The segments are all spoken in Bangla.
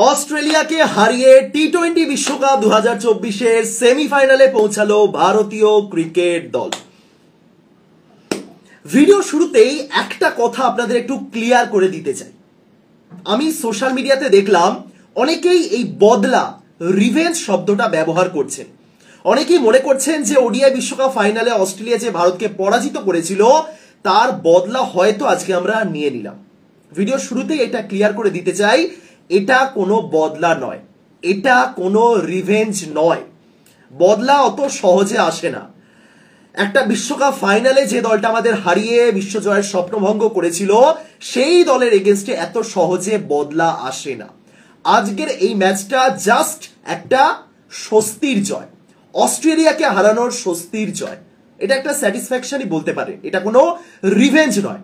অস্ট্রেলিয়াকে হারিয়ে টি-20 বিশ্বকাপ 2024-এর সেমিফাইনালে পৌঁছালো ভারতীয় ক্রিকেট দল। ভিডিও শুরুতেই একটা কথা আপনাদের একটু ক্লিয়ার করে দিতে চাই। আমি সোশ্যাল মিডিয়াতে দেখলাম অনেকেই এই বদলা রিভেঞ্জ শব্দটা ব্যবহার করছেন। অনেকেই মনে করছেন যে ওডিআই বিশ্বকাপ ফাইনালে অস্ট্রেলিয়া যে ভারতকে পরাজিত করেছিল তার বদলা হয়তো আজকে আমরা নিয়ে নিলাম। ভিডিও শুরুতেই এটা ক্লিয়ার করে দিতে চাই, এটা কোনো বদলা নয়, এটা কোনো রিভেঞ্জ নয়। বদলা অত সহজে আসে না। একটা বিশ্বকাপ ফাইনালে যে দলটা আমাদের হারিয়ে বিশ্বজয়ের স্বপ্নভঙ্গ করেছিল সেই দলের এগেনস্টে এত সহজে বদলা আসে না। আজকের এই ম্যাচটা জাস্ট একটা স্বস্তির জয়, অস্ট্রেলিয়াকে হারানোর স্বস্তির জয়। এটা একটা স্যাটিসফ্যাকশনই বলতে পারে, এটা কোনো রিভেঞ্জ নয়।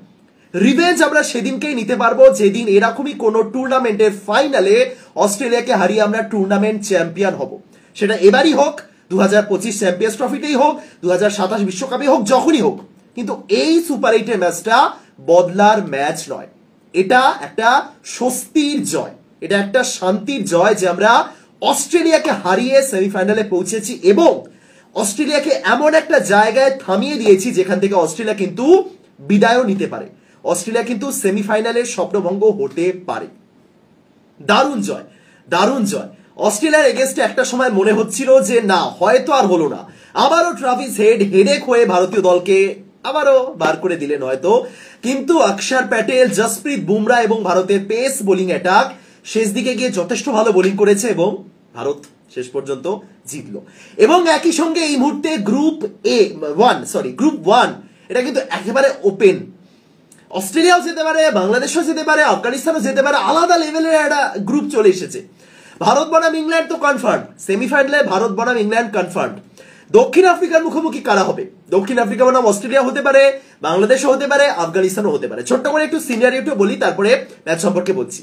রিভেঞ্জ আমরা সেদিনকেই নিতে পারবো যেদিন এরকমই কোনো টুর্নামেন্টের ফাইনালে অস্ট্রেলিয়াকে হারিয়ে আমরা টুর্নামেন্ট চ্যাম্পিয়ন হব। সেটা এবারই হোক, 2025 চ্যাম্পিয়ন্স ট্রফিতেই হোক, 2027 বিশ্বকাপে হোক, যখনই হোক। কিন্তু এই সুপার 8 ম্যাচটা বদলার ম্যাচ নয়, এটা একটা স্বস্তির জয়, এটা একটা শান্তির জয় যে আমরা অস্ট্রেলিয়াকে হারিয়ে সেমিফাইনালে পৌঁছেছি এবং অস্ট্রেলিয়াকে এমন একটা জায়গায় থামিয়ে দিয়েছি যেখান থেকে অস্ট্রেলিয়া কিন্তু বিদায়ও নিতে পারে, অস্ট্রেলিয়া কিন্তু সেমিফাইনালের স্বপ্নভঙ্গ হতে পারে। দারুণ জয়, দারুণ জয়। অস্ট্রেলিয়ার এগেনস্টে একটা সময় মনে হচ্ছিল যে না, হয়তো আর হলো না, আবারও ট্রাভিস হেড হেডেক হয়ে ভারতীয় দলকে আবারও বার করে দিলেন হয়তো। কিন্তু অক্ষর প্যাটেল, জসপ্রীত বুমরা এবং ভারতের পেস বোলিং অ্যাটাক শেষ দিকে গিয়ে যথেষ্ট ভালো বোলিং করেছে এবং ভারত শেষ পর্যন্ত জিতলো। এবং একই সঙ্গে এই মুহূর্তে গ্রুপ ওয়ান এটা কিন্তু একেবারে ওপেন। অস্ট্রেলিয়াও যেতে পারে, বাংলাদেশও যেতে পারে, আফগানিস্তানও যেতে পারে, আলাদা লেভেলের একটা গ্রুপ চলে এসেছে। ভারত বনাম ইংল্যান্ড তো কনফার্ম, সেমিফাইনালে ভারত বনাম ইংল্যান্ড কনফার্ম। দক্ষিণ আফ্রিকার মুখোমুখি কারা হবে? দক্ষিণ আফ্রিকা বনাম অস্ট্রেলিয়া হতে পারে, বাংলাদেশও হতে পারে, আফগানিস্তানও হতে পারে। ছোট্ট করে একটু সিনিয়রিটি বলি, তারপরে ম্যাচ সম্পর্কে বলছি।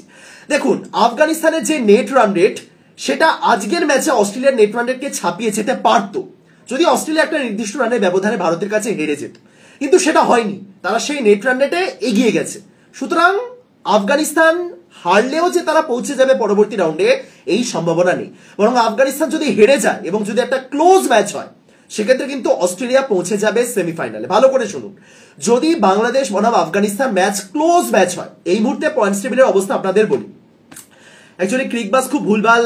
দেখুন, আফগানিস্তানের যে নেট রান রেট সেটা আজকের ম্যাচে অস্ট্রেলিয়ার নেট রান রেটকে ছাপিয়ে যেতে পারত যদি অস্ট্রেলিয়া একটা নির্দিষ্ট রানের ব্যবধানে ভারতের কাছে হেরে যেত, কিন্তু সেটা হয়নি। তারা সেই নেট রান রেটে এগিয়ে গেছে। সুতরাং আফগানিস্তান হারলেও যে তারা পৌঁছে যাবে পরবর্তী রাউন্ডে এই সম্ভাবনা নেই। বরং আফগানিস্তান যদি হেরে যায় এবং যদি একটা ক্লোজ ম্যাচ হয় সেক্ষেত্রে কিন্তু অস্ট্রেলিয়া পৌঁছে যাবে সেমিফাইনালে। ভালো করে শুনুন, যদি বাংলাদেশ বনাম আফগানিস্তান ম্যাচ ক্লোজ ম্যাচ হয়, এই মুহূর্তে পয়েন্টস টেবিলের অবস্থা আপনাদের বলি। অ্যাকচুয়ালি ক্রিকবাস খুব ভুলভাল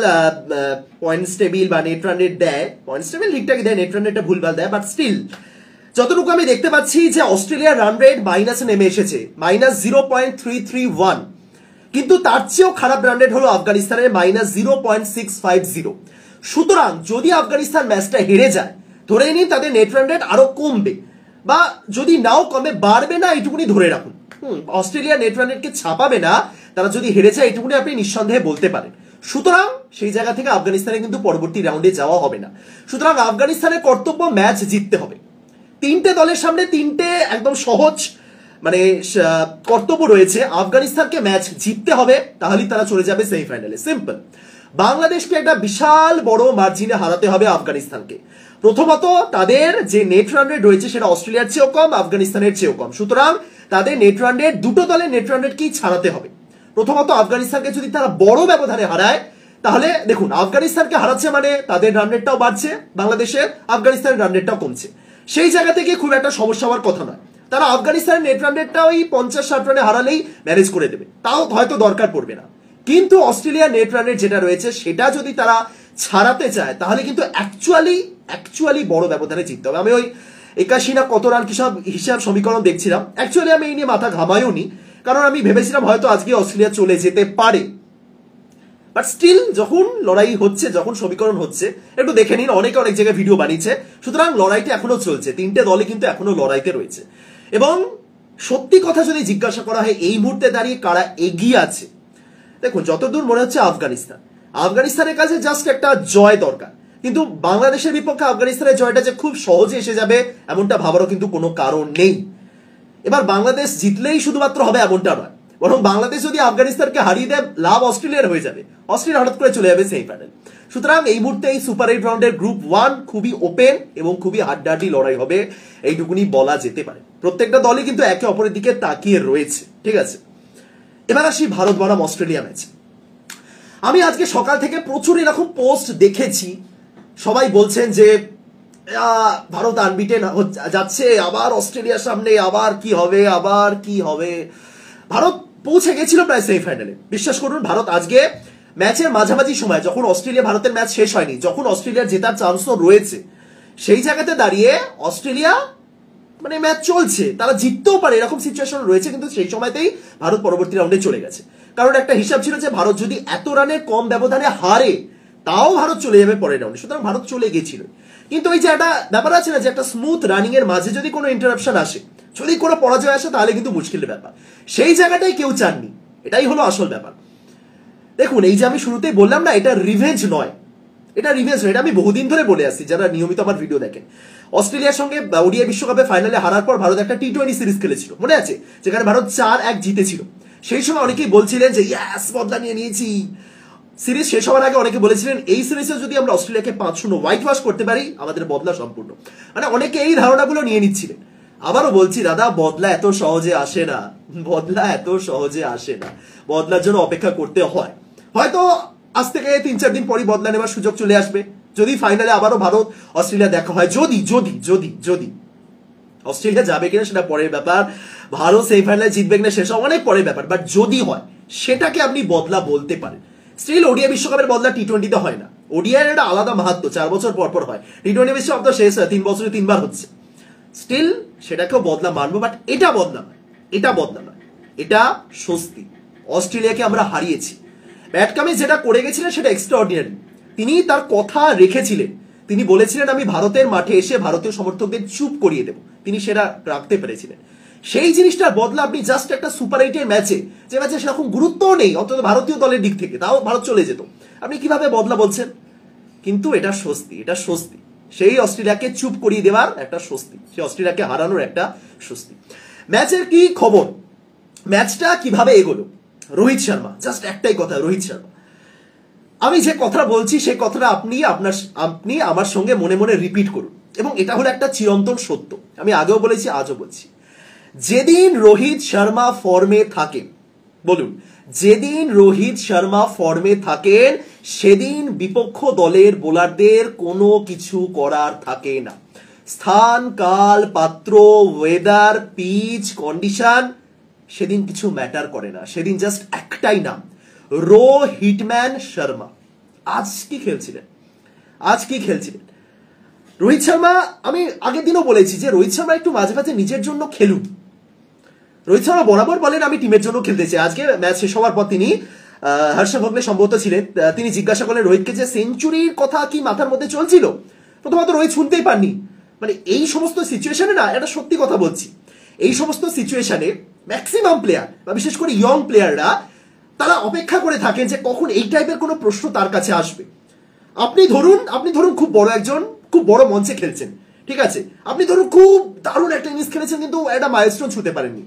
পয়েন্টস টেবিল বা নেট রান রেট দেয়, পয়েন্টস টেবিল ঠিকঠাক দেয়, নেট রান রেটটা ভুলভাল দেয়, বাট স্টিল যতটুকু আমি দেখতে পাচ্ছি যে অস্ট্রেলিয়ার রান রেট মাইনাসে নেমে এসেছে, -0.331, কিন্তু তার চেয়েও খারাপ রান রেট হলো আফগানিস্তানের -0.650। সুতরাং যদি আফগানিস্তান ম্যাচটা হেরে যায়, ধরে নিন তাদের নেট রান রেট আরো কমবে, বা যদি নাও কমে বাড়বে না, এইটুকুনি ধরে রাখুন। অস্ট্রেলিয়া নেট রান রেটকে ছাপাবে না তারা যদি হেরে যায়, এইটুকুনি আপনি নিঃসন্দেহে বলতে পারেন। সুতরাং সেই জায়গা থেকে আফগানিস্তানে কিন্তু পরবর্তী রাউন্ডে যাওয়া হবে না। সুতরাং আফগানিস্তানের কর্তব্য ম্যাচ জিততে হবে। তিনটে দলের সামনে তিনটে একদম সহজ কর্তব্য রয়েছে। আফগানিস্তানকে ম্যাচ জিততে হবে, তাহলেই তারা চলে যাবে সেমিফাইনালে। সিম্পল। বাংলাদেশকে একটা বিশাল বড় মার্জিনে হারাতে হবে আফগানিস্তানকে। প্রথমত তাদের যে নেট রান রেট রয়েছে সেটা অস্ট্রেলিয়ার চেয়েও কম, আফগানিস্তানের চেয়েও কম। সুতরাং তাদের নেট রান রেট, দুটো দলের নেট রান রেটকেই ছাড়াতে হবে। প্রথমত আফগানিস্তানকে যদি তারা বড় ব্যবধানে হারায়, তাহলে দেখুন আফগানিস্তানকে হারাচ্ছে মানে তাদের রান রেটটাও বাড়ছে, বাংলাদেশের আফগানিস্তানের রান রেটটাও কমছে। সেই জায়গা থেকে খুব একটা সমস্যা হওয়ার কথা নয়। তারা আফগানিস্তানের নেট রান রেটটা ওই 50-60 রানে হারালেই ম্যানেজ করে দেবে, তাও হয়তো দরকার পড়বে না। কিন্তু অস্ট্রেলিয়ার নেট রান রেট যেটা রয়েছে সেটা যদি তারা ছাড়াতে চায় তাহলে কিন্তু অ্যাকচুয়ালি বড় ব্যবধানে জিততে হবে। আমি ওই 81 না কত রান হিসাব সমীকরণ দেখছিলাম, অ্যাকচুয়ালি আমি এই নিয়ে মাথা ঘামাইও নি, কারণ আমি ভেবেছিলাম হয়তো আজকে অস্ট্রেলিয়া চলে যেতে পারে। বাট স্টিল যখন লড়াই হচ্ছে, যখন সমীকরণ হচ্ছে, একটু দেখে নিন, অনেক জায়গায় ভিডিও বানিয়েছে। সুতরাং লড়াইটা এখনো চলছে, তিনটে দলে কিন্তু এখনো লড়াইতে রয়েছে। এবং সত্যি কথা যদি জিজ্ঞাসা করা হয় এই মুহূর্তে দাঁড়িয়ে কারা এগিয়ে আছে, দেখুন যতদূর মনে হচ্ছে আফগানিস্তানের কাছে জাস্ট একটা জয় দরকার। কিন্তু বাংলাদেশের বিপক্ষে আফগানিস্তানের জয়টা যে খুব সহজে এসে যাবে এমনটা ভাবারও কিন্তু কোনো কারণ নেই। এবার বাংলাদেশ জিতলেই শুধুমাত্র হবে এমনটা নয়, বরং বাংলাদেশ যদি আফগানিস্তানকে হারিয়ে দেয় লাভ অস্ট্রেলিয়ার হয়ে যাবে, অস্ট্রেলিয়া হঠাৎ করে চলে যাবে সেমিফাইনাল। সুতরাং এই মুহূর্তে এই সুপার 8 রাউন্ডের গ্রুপ 1 খুবই ওপেন এবং খুবই হাড্ডাহাড্ডি লড়াই হবে, এইটুকুনি বলা যেতে পারে। প্রত্যেকটা দলই কিন্তু একে অপরের দিকে তাকিয়ে রয়েছে, ঠিক আছে। এবার আসি ভারত বনাম অস্ট্রেলিয়া ম্যাচ। আমি আজকে সকাল থেকে প্রচুর এরকম পোস্ট দেখেছি, সবাই বলছেন যে ভারত আনবিটেন যাচ্ছে, আবার অস্ট্রেলিয়ার সামনে আবার কি হবে, আবার কি হবে। ভারত পৌঁছে গেছিল প্রায় সেমিফাইনালে। বিশ্বাস করুন, ভারত আজকে ম্যাচের মাঝামাঝি সময়, যখন অস্ট্রেলিয়া ভারতের ম্যাচ শেষ হয়নি, যখন অস্ট্রেলিয়ার জেতার চান্সও রয়েছে, সেই জায়গাতে দাঁড়িয়ে অস্ট্রেলিয়া মানে ম্যাচ চলছে, তারা জিততেও পারে এরকম সিচুয়েশন রয়েছে, কিন্তু সেই সময়তেই ভারত পরবর্তী রাউন্ডে চলে গেছে। কারণ একটা হিসাব ছিল যে ভারত যদি এত রানের কম ব্যবধানে হারে, তাও ভারত চলে যাবে পরের রাউন্ডে, সুতরাং ভারত চলে গেছিল। কিন্তু ওই যে একটা ব্যাপার আছে না, যে একটা স্মুথ রানিং এর মাঝে যদি কোনো ইন্টারাপশন আসে, যদি কোনো পরাজয় আসে, তাহলে কিন্তু মুশকিলের ব্যাপার। সেই জায়গাটাই কেউ চাননি, এটাই হলো আসল ব্যাপার। দেখুন, এই যে আমি শুরুতেই বললাম না, এটা রিভেঞ্জ নয়, এটা রিভেঞ্জ নয়, এটা আমি বহুদিন ধরে বলে আসছি, যারা নিয়মিত আমার ভিডিও দেখেন। অস্ট্রেলিয়ার সঙ্গে ওডিআই বিশ্বকাপে ফাইনালে হারার পর ভারত একটা টি-20 সিরিজ খেলেছিল, মনে আছে, যেখানে ভারত 4-1 জিতেছিল। সেই সময় অনেকেই বলছিলেন যে ইয়াস, বদলা নিয়ে নিয়েছি। সিরিজ শেষ হওয়ার আগে অনেকে বলেছিলেন এই সিরিজে যদি আমরা অস্ট্রেলিয়াকে 5-0 হোয়াইট ওয়াশ করতে পারি, আমাদের বদলা সম্পূর্ণ। মানে অনেকে এই ধারণাগুলো নিয়ে নিচ্ছিলেন। আবারও বলছি দাদা, বদলা এত সহজে আসে না, বদলা এত সহজে আসে না, বদলার জন্য অপেক্ষা করতে হয়। হয়তো আজ থেকে 3-4 দিন পরই বদলা নেওয়ার সুযোগ চলে আসবে, যদি ফাইনালে আবারও ভারত অস্ট্রেলিয়া দেখা হয়। যদি যদি যদি যদি অস্ট্রেলিয়া যাবে কিনা সেটা পরের ব্যাপার, ভারত সেমিফাইনালে জিতবে কিনা সেসব অনেক পরের ব্যাপার, বাট যদি হয় সেটাকে আপনি বদলা বলতে পারেন। স্টিল ওডিআই বিশ্বকাপের বদলা টি-20তে হয় না, ওডিআই একটা আলাদা মাহাত্ম্য, 4 বছর পর পর হয়। টি-20 বিশ্বকাপ তো শেষ হয় 3 বছরে 3 বার হচ্ছে, স্টিল সেটাকেও বদলা মানবো, বাট এটা বদলা নয়, এটা বদলা নয়, এটা স্বস্তি। অস্ট্রেলিয়াকে আমরা হারিয়েছি, প্যাট কামিন্স যেটা করে গেছিলেন সেটা এক্সট্রাঅর্ডিনারি। তিনি তার কথা রেখেছিলেন, তিনি বলেছিলেন আমি ভারতের মাঠে এসে ভারতীয় সমর্থকদের চুপ করিয়ে দেব, তিনি সেটা রাখতে পেরেছিলেন। সেই জিনিসটার বদলা আপনি জাস্ট একটা সুপার 8-এর ম্যাচে, যে ম্যাচে সেরকম গুরুত্বও নেই অন্তত ভারতীয় দলের দিক থেকে, তাও ভারত চলে যেত, আপনি কিভাবে বদলা বলছেন? কিন্তু এটা স্বস্তি, এটা স্বস্তি, সেই অস্ট্রেলিয়াকে চুপ করিয়ে দেওয়ার একটা স্বস্তি, সেই অস্ট্রেলিয়াকে হারানোর একটা স্বস্তি। ম্যাচের কি খবর, ম্যাচটা কিভাবে এগোলো? রোহিত শর্মা, জাস্ট একটাই কথা, রোহিত শর্মা। আমি যে কথাটা বলছি সেই কথাটা আপনি আমার সঙ্গে মনে মনে রিপিট করুন, এবং এটা হলো একটা চিরন্তন সত্য। আমি আগেও বলেছি, আজও বলছি, যেদিন রোহিত শর্মা ফর্মে থাকেন, বলুন, যেদিন রোহিত শর্মা ফর্মে থাকেন, সেদিন বিপক্ষ দলের বোলারদের কোনো কিছু করার থাকে না। স্থান, কাল, পাত্র, ওয়েদার, পিচ, কন্ডিশন, সেদিন কিছু ম্যাটার করে না। সেদিন জাস্ট একটাই নাম, রোহিতম্যান শর্মা। আজ কি খেলছিলেন, আজ কি খেলছিলেন রোহিত শর্মা। আমি আগের দিনও বলেছি যে রোহিত শর্মা একটু মাঝে মাঝে নিজের জন্য খেলুন। রোহিত শর্মা বরাবর বলেন আমি টিমের জন্য খেলতে চাই। আজকে ম্যাচ শেষ হওয়ার পর তিনি হর্ষ ভোগলে সম্ভবত ছিলেন, তিনি জিজ্ঞাসা করলেন রোহিতকে যে সেঞ্চুরির কথা কি মাথার মধ্যে চলছিল। প্রথমত রোহিত শুনতেই পাননি। মানে এই সমস্ত সিচুয়েশনে না, এটা সত্যি কথা বলছি, এই সমস্ত সিচুয়েশনে ম্যাক্সিমাম প্লেয়ার বা বিশেষ করে ইয়ং প্লেয়াররা তারা অপেক্ষা করে থাকেন যে কখন এই টাইপের কোনো প্রশ্ন তার কাছে আসবে। আপনি ধরুন খুব বড় মঞ্চে খেলছেন, ঠিক আছে, আপনি ধরুন খুব দারুণ একটা ইনিংস খেলেছেন, কিন্তু একটা মাইলস্টোন ছুঁতে পারেননি,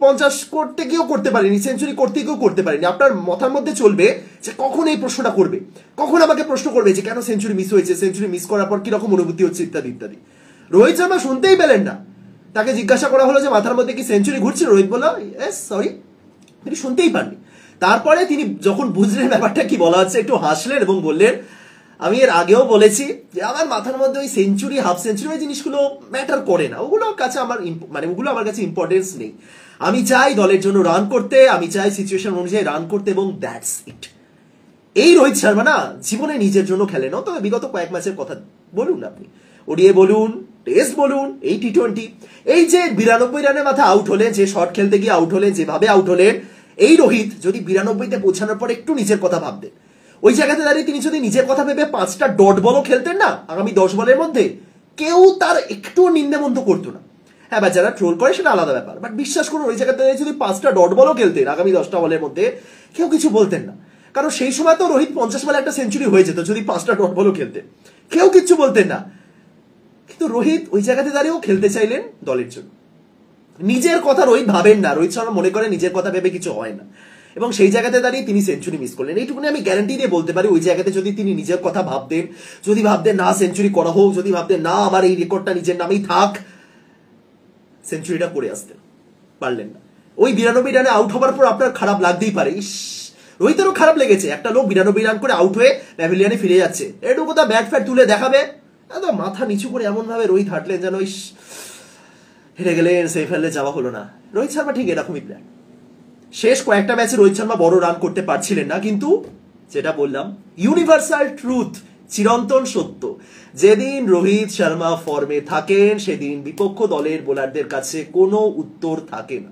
50 করতে গিয়েও করতে পারেনি, সেঞ্চুরি করতে গিয়েও করতে পারেনি। আপনার মাথার মধ্যে চলবে যে কখন এই প্রশ্নটা করবে, কখন আমাকে প্রশ্ন করবে যে কেন সেঞ্চুরি মিস হয়েছে, সেঞ্চুরি মিস করার পর কিরকম অনুভূতি হচ্ছে, ইত্যাদি ইত্যাদি। রোহিত শর্মা শুনতেই পেলেন না। তাকে জিজ্ঞাসা করা হলো যে মাথার মধ্যে কি সেঞ্চুরি ঘুরছিল, রোহিত বলল সরি, তিনি শুনতেই পাননি। তারপরে তিনি যখন বুঝলেন ব্যাপারটা কি বলা হচ্ছে, একটু হাসলেন এবং বললেন আমি এর আগেও বলেছি যে আমার মাথার মধ্যে ওই সেঞ্চুরি, হাফ সেঞ্চুরি, ওই জিনিসগুলো ম্যাটার করে না, ওগুলোর কাছে আমার ওগুলো আমার কাছে ইম্পর্টেন্স নেই। আমি চাই দলের জন্য রান করতে, আমি চাই সিচুয়েশন অনুযায়ী রান করতে, এবং দ্যাটস ইট। এই রোহিত শর্মা না জীবনে নিজের জন্য খেলে না। তবে বিগত কয়েক ম্যাচের কথা বলুন, আপনি ওডিআই বলুন, টেস্ট বলুন, এই টি-20, এই যে 92 রানের মাথায় আউট হলেন, যে শট খেলতে গিয়ে আউট হলেন, যেভাবে আউট হলেন, এই রোহিত যদি 92-তে পৌঁছানোর পর একটু নিজের কথা ভাবতেন, ওই জায়গাতে দাঁড়িয়ে তিনি যদি নিজের কথা ভেবে 5টা ডট বলও খেলতেন না আগামী 10 বলের মধ্যে, কেউ তার একটু নিন্দামন্ত করতো না। হ্যাঁ, যারা ট্রোল করে সেটা আলাদা ব্যাপার, বাট বিশ্বাস করুন ওই জায়গাতে যদি 5টা ডট বলও খেলতেন আগামী 10টা বলের মধ্যে, কেউ কিছু বলতেন না। কারণ সেই সময় তো রোহিত 50 বলে একটা সেঞ্চুরি হয়ে যেত যদি 5টা ডট বলও খেলতেন, কেউ কিচ্ছু বলতেন না। কিন্তু রোহিত ওই জায়গাতে দাঁড়িয়েও খেলতে চাইলেন দলের জন্য। নিজের কথা রোহিত ভাবেন না, রোহিত শর্মা মনে করে নিজের কথা ভেবে কিছু হয় না, এবং সেই জায়গাতে দাঁড়িয়ে তিনি সেঞ্চুরি মিস করলেন। এইটুকুনি আমি গ্যারান্টি দিয়ে বলতে পারি, ওই জায়গাতে যদি তিনি নিজের কথা ভাবতেন, যদি ভাবতেন না সেঞ্চুরি করা হোক, যদি ভাবতেন না আমার এই রেকর্ডটা নিজের নামেই থাক, সেঞ্চুরিটা করে আসতেন, পারলেন না। ওই 92 রানে আউট হবার পর আপনার খারাপ লাগতেই পারে, ইস রোহিতেরও খারাপ লেগেছে, একটা লোক 92 রান করে আউট হয়ে প্যাভিলিয়নে ফিরে যাচ্ছে, একটু কোথাও ব্যাট ফ্যাট তুলে দেখাবে, মাথা নিচু করে এমন ভাবে রোহিত হাঁটলেন যেন হেরে গেলেন, সেমিফাইনালে যাওয়া হলো না। রোহিত শর্মা ঠিক এরকমই প্লেয়ার। শেষ কয়েকটা ম্যাচে রোহিত শর্মা বড় রান করতে পারছিলেন না, কিন্তু যেটা বললাম ইউনিভার্সাল ট্রুথ, চিরন্তন সত্য, যেদিন রোহিত শর্মা ফর্মে থাকেন সেদিন বিপক্ষ দলের বোলারদের কাছে কোনো উত্তর থাকে না।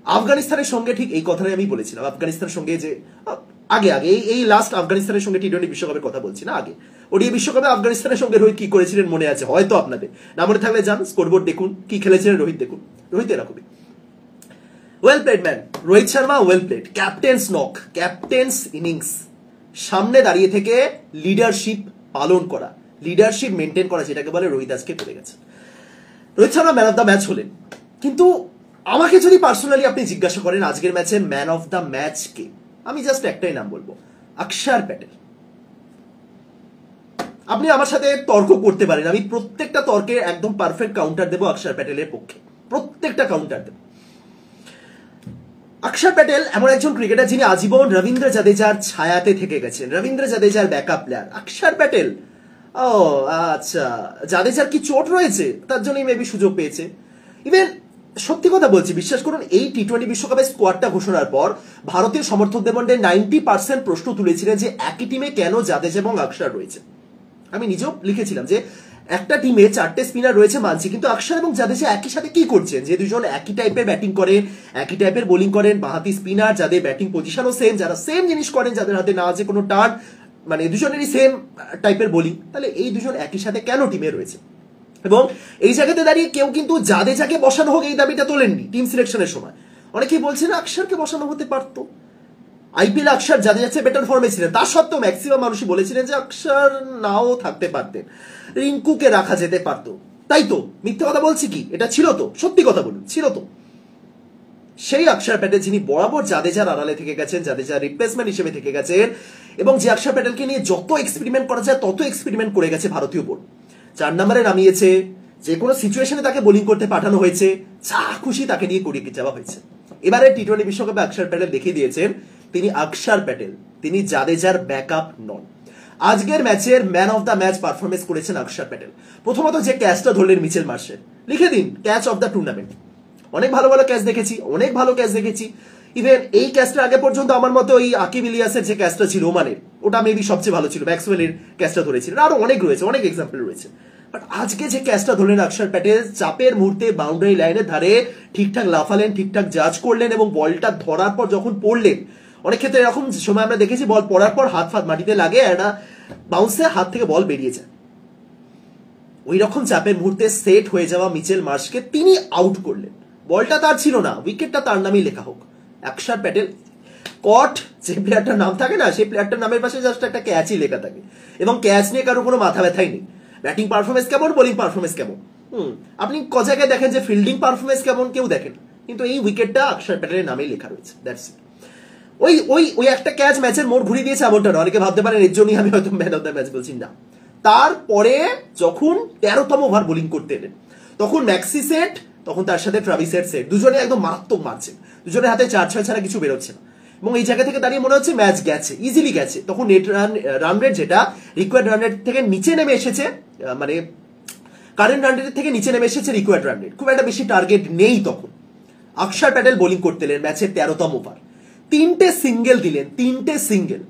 আফগানিস্তানের সঙ্গে ঠিক এই কথাটাই আমি বলেছিলাম। আফগানিস্তানের সঙ্গে যে আগে এই লাস্ট আফগানিস্তানের সঙ্গে টি-20 বিশ্বকাপের কথা বলছি না, আগে ওডিআই বিশ্বকাপে আফগানিস্তানের সঙ্গে রোহিত কি করেছিলেন মনে আছে হয়তো আপনাদের, না মনে থাকলে যান স্কোরবোর্ড দেখুন, কি খেলেছিলেন রোহিত দেখুন। রোহিত এরকমই well played man, Rohit Sharma well played, captain's knock, captain's innings, সামনে দাঁড়িয়ে থেকে লিডারশিপ পালন করা, লিডারশিপ মেনটেন করা, যেটাকে বলে রোহিত আজকে করে গেছে। Rohit Sharma man of the match হলেন, কিন্তু আমাকে যদি পার্সোনালি আপনি জিজ্ঞাসা করেন আজকের ম্যাচে ম্যান অফ দ্য ম্যাচ কে, আমি জাস্ট একটাই নাম বলবো, অক্ষর প্যাটেল। আপনি আমার সাথে তর্ক করতে পারেন, আমি প্রত্যেকটা তর্কে একদম পারফেক্ট কাউন্টার দেবো অক্ষর প্যাটেলের পক্ষে, প্রত্যেকটা কাউন্টার দেবো। অক্ষর প্যাটেল এমন একজন ক্রিকেটার যিনি আজীবন রবীন্দ্র জাদেজার ছায়াতে থেকে গেছেন, রবীন্দ্র জাদেজার ব্যাকআপ প্লেয়ার অক্ষর প্যাটেল। ও আচ্ছা, জাদেজার কি চোট রয়েছে তার জন্যই মেবি সুযোগ পেয়েছে। ইভেন সত্যি কথা বলছি, বিশ্বাস করুন, এই টি-20 বিশ্বকাপের স্কোয়াডটা ঘোষণার পর ভারতীয় সমর্থকদের মধ্যে 90% প্রশ্ন তুলেছিলেন যে একই টিমে কেন জাদেজা এবং অক্ষর রয়েছে। আমি নিজেও লিখেছিলাম যে একটা টিমে 4টে স্পিনার রয়েছে মানছি, কিন্তু অক্ষর এবং জাদেজা একই সাথে কি করছেন, যে দুজন একই টাইপের ব্যাটিং করেন, একই টাইপের বোলিং করেন, বাঁহাতি স্পিনার যাদের ব্যাটিং পজিশনও সেম, যারা সেম জিনিস করেন, যাদের হাতে না আছে কোনো টার্ন, মানে দুজনেরই সেম টাইপের বোলিং, তাহলে এই দুজন একই সাথে কেন টিমে রয়েছে। এবং এই জায়গাতে দাঁড়িয়ে কেউ কিন্তু জাদেজাকে বসানো হোক এই দাবিটা তোলেননি টিম সিলেকশনের সময়। অনেকেই বলছেন অক্ষরকে বসানো হতে পারতো, আইপিএল অক্ষর জাদেজার বেটার ফর্মে ছিলেন, তার সত্ত্বেও ম্যাক্সিমাম মানুষই বলেছিলেন যে অক্ষর নাও থাকতে পারতেন, রিঙ্কুকে রাখা যেতে পারতো। তাই তো, মিথ্যে কথা বলছি কি, এটা ছিল তো, সত্যি কথা বলুন, ছিল তো। সেই অক্ষর প্যাটেল যিনি বরাবর জাদেজার আড়ালে থেকে গেছেন, জাদেজার রিপ্লেসমেন্ট হিসেবে থেকে গেছেন, এবং যে অক্ষর প্যাটেলকে নিয়ে যত এক্সপেরিমেন্ট করা যায় তত এক্সপেরিমেন্ট করে গেছে ভারতীয় বোর্ড। 4 নম্বরে নামিয়েছে, যে কোনো সিচুয়েশনে তাকে বোলিং করতে পাঠানো হয়েছে, যা খুশি তাকে নিয়ে করিয়ে যাওয়া হয়েছে। এবারে টি-20 বিশ্বকাপে অক্ষর প্যাটেল দেখিয়ে দিয়েছেন তিনি অক্ষর প্যাটেল, তিনি জাদেজার ব্যাকআপ নন। আজকের ম্যাচের man of the match performance করেছেন অক্ষর প্যাটেল। প্রথমত যে ক্যাচটা ধরলেন মিচেল মার্শের, লিখে দিন ক্যাচ অফ দ্য টুর্নামেন্ট। অনেক ভালো ভালো ক্যাচ দেখেছি, অনেক ভালো ক্যাচ দেখেছি। ইভেন এই ক্যাচটা আগে পর্যন্ত আমার মতো ওই আকিব ইলিয়াসের যে ক্যাচটা ছিল ওমানের, ওটা মেবি সবচেয়ে ভালো ছিল, ম্যাক্সওয়েলের ক্যাচটা ধরেছিলেন, আরো অনেক রয়েছে, অনেক এক্সাম্পল রয়েছে। বাট আজকে যে ক্যাচটা ধরলেন অক্ষর প্যাটেল, চাপের মুহূর্তে বাউন্ডারি লাইনের ধারে ঠিকঠাক লাফালেন, ঠিকঠাক জাজ করলেন, এবং বলটা ধরার পর যখন পড়লেন, অনেক ক্ষেত্রে এরকম সময় আমরা দেখেছি বল পড়ার পর হাত ফাত মাটিতে লাগে, একটা বাউন্সে হাত থেকে বল বেরিয়ে যায়, ওই রকম চাপের মুহূর্তে সেট হয়ে যাওয়া মিচেল মার্শকে তিনি আউট করলেন। বলটা তার ছিল না, উইকেটটা তার নামেই লেখা হোক। অক্ষর প্যাটেল কট, যে প্লেয়ারটার নাম থাকে না, সেই প্লেয়ারটার নামের পাশে জাস্ট একটা ক্যাচই লেখা থাকে, এবং ক্যাচ নিয়ে কারো কোনো মাথা ব্যথাই নেই। ব্যাটিং পারফরমেন্স কেমন, বোলিং পারফরমেন্স কেমন, আপনি ক জায়গায় দেখেন যে ফিল্ডিং পারফরমেন্স কেমন, কেউ দেখেন, কিন্তু এই উইকেটটা অক্ষর প্যাটেলের নামেই লেখা রয়েছে, দ্যাটস ইট। ওই একটা ক্যাচ ম্যাচের মোড় ঘুরিয়ে দিয়েছে এমনটা না, অনেকে ভাবতে পারেন এর জন্যই আমি হয়তো ম্যান অফ দ্য ম্যাচ বলছি, না। তারপরে যখন 13তম ওভার বোলিং করতে এলেন, তখন ম্যাক্সি সেট, তখন তার সাথে ট্রাভিসের সেট, দুজনে একদম মারাত্মক মারছেন, দুজনের হাতে 4-6 ছাড়া কিছু বেরোচ্ছে না, এবং এই জায়গা থেকে দাঁড়িয়ে মনে হচ্ছে ম্যাচ গেছে, ইজিলি গেছে। তখন নেট রান রেট, যেটা রিকোয়ার্ড রান রেট থেকে নিচে নেমে এসেছে, মানে কারেন্ট রান রেট থেকে নিচে নেমে এসেছে রিকোয়ার্ড রান রেট, খুব একটা বেশি টার্গেট নেই তখন। অক্ষর প্যাটেল বোলিং করতে এলেন ম্যাচের 13তম ওভার, 3টে সিঙ্গেল দিলেন, 3টে সিঙ্গেল।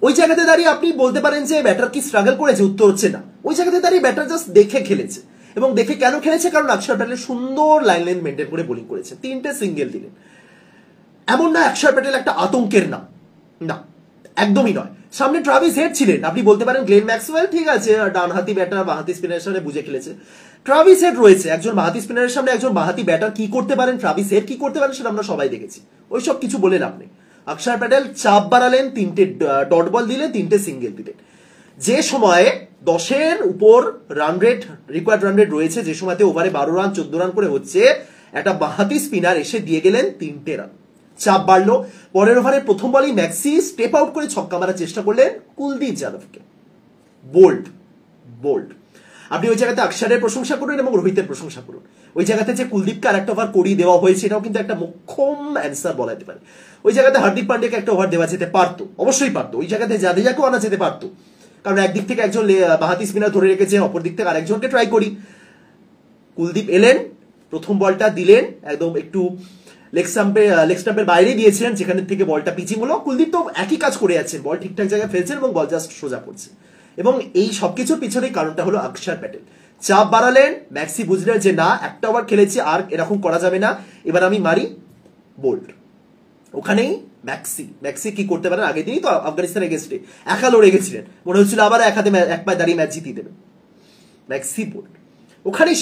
ওই জায়গাতে দাঁড়িয়ে আপনি বলতে পারেন যে ব্যাটার কি স্ট্রাগল করেছে, উত্তর হচ্ছে না। ওই জায়গাতে দাঁড়িয়ে ব্যাটার জাস্ট দেখে খেলেছে, এবং দেখে কেন খেলেছে, কারণ অক্ষর প্যাটেল সুন্দর লাইন লেন্থ মেনটেন করে বোলিং করেছে, 3টে সিঙ্গেল দিলেন। এমন না অক্ষর প্যাটেল একটা আতঙ্কের নাম, না, একদমই নয়। সামনে ট্রাভিস হেড ছিলেন, আপনি বলতে পারেন গ্লেন ম্যাক্সওয়েল ঠিক আছে, ডানহাতি ব্যাটার, বাঁহাতি স্পিনারের সামনে বুঝে খেলেছে। ট্রাভিস হেড রয়েছে, একজন বাঁহাতি স্পিনারের সামনে একজন বাঁহাতি ব্যাটার কি করতে পারেন, ট্রাভিস হেড কি করতে পারেন, সেটা আমরা সবাই দেখেছি। ওইসব কিছু বলেন আপনি। অক্ষর প্যাটেল চাপ বাড়ালেন, 3টে ডট বল দিলেন, 3টে সিঙ্গেল দিলেন। যে সময়ে 10-এর উপর run rate, required run rate রয়েছে, যে সময়তে ওভারে 12 রান 14 রান করে হচ্ছে, একটা বাঁহাতি স্পিনার এসে দিয়ে গেলেন 3টে রান। চাপ বাড়লো। পরের ওভারে প্রথম বলেই ম্যাক্সি স্টেপ আউট করে ছক্কা মারার চেষ্টা করলেন কুলদীপ যাদবকে। Bold bold. আপনি ওই জায়গাতে অক্ষরের প্রশংসা করুন এবং রোহিতের প্রশংসা করুন। ওই জায়গাতে যে কুলদীপকে আর একটা ওভার করিয়ে দেওয়া হয়েছে এটাও কিন্তু একটা মোক্ষম অ্যান্সার বলা যেতে পারে। ওই জায়গাতে হার্দিক পান্ডিয়াকে একটা ওভার দেওয়া যেতে পারতো, অবশ্যই পারতো। ওই জায়গাতে জাদেজাকেও আনা যেতে পারতো, কারণ একদিক থেকে একজন বাহাতি স্পিনার ধরে রেখেছে, অপর দিক থেকে আরেকজনকে ট্রাই করি। কুলদীপ এলেন, প্রথম বলটা দিলেন একদম একটু লেগ স্টাম্পের বাইরে দিয়েছিলেন, যেখানে থেকে বলটা পিচিং হলো। কুলদীপ তো একই কাজ করে যাচ্ছেন, বল ঠিকঠাক জায়গায় ফেলছেন এবং বল জাস্ট সোজা পড়ছে। এবং এই সবকিছুর পিছনে কারণটা হলো অক্ষর প্যাটেল। চাপ বাড়ালেন, ম্যাক্সি বুঝলেন যে না, একটা ওভার খেলেছি, আর এরকম করা যাবে না, এবার আমি মারি বোল্ড। ওখানেই ম্যাক্সি কি করতে পারেন, আগের দিনই তো আফগানিস্তানের এগেন্স্টে একা লড়ে গেছিলেন, মনে হচ্ছিল আবার এক পায়ে দাঁড়িয়ে ম্যাচ জিতিয়ে দেবেন। Maxi bowled. ওখানেই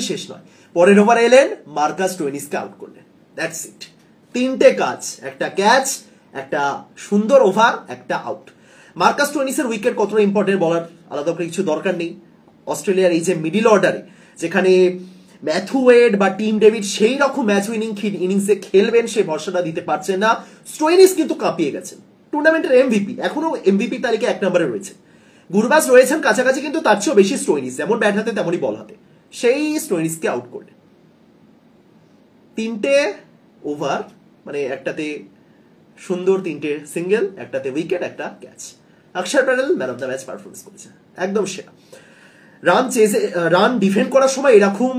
শেষ নয়। পরের ওভারে এলেন, মার্কাস স্টোয়নিসকে আউট করলেন। That's it. 3টে কাজ, একটা ক্যাচ, একটা সুন্দর ওভার, একটা আউট। মার্কাস স্টোয়নিসের উইকেট কতটা ইম্পর্টেন্ট বলার আলাদা করে কিছু দরকার নেই। অস্ট্রেলিয়ার এই যে মিডিল অর্ডারে যেখানে ম্যাথু ওয়েড বা টিম ডেভিড সেই রকম ম্যাচ উইনিং ইনিংসে খেলবেন সে ভরসাটা দিতে পারছেন না। স্টোয়নিস কিন্তু কাঁপিয়ে গেছেন, টুর্নামেন্টের এমভিপি, এখনো এমভিপি তালিকা 1 নম্বরে রয়েছে। গুরবাজ রয়েছেন কাছাকাছি, কিন্তু তার চেয়েও বেশি স্টোয়নিস, যেমন ব্যাট হাতে তেমনই বল হাতে, সেই স্টোয়নিসকে আউট করলেন। 3টে ওভার, মানে একটাতে সুন্দর 3টে সিঙ্গেল, একটাতে উইকেট, একটা ক্যাচ। অক্ষর Patel man of the match performance করেছে, একদম সেরা। রান ডিফেন্ড করার সময় এরকম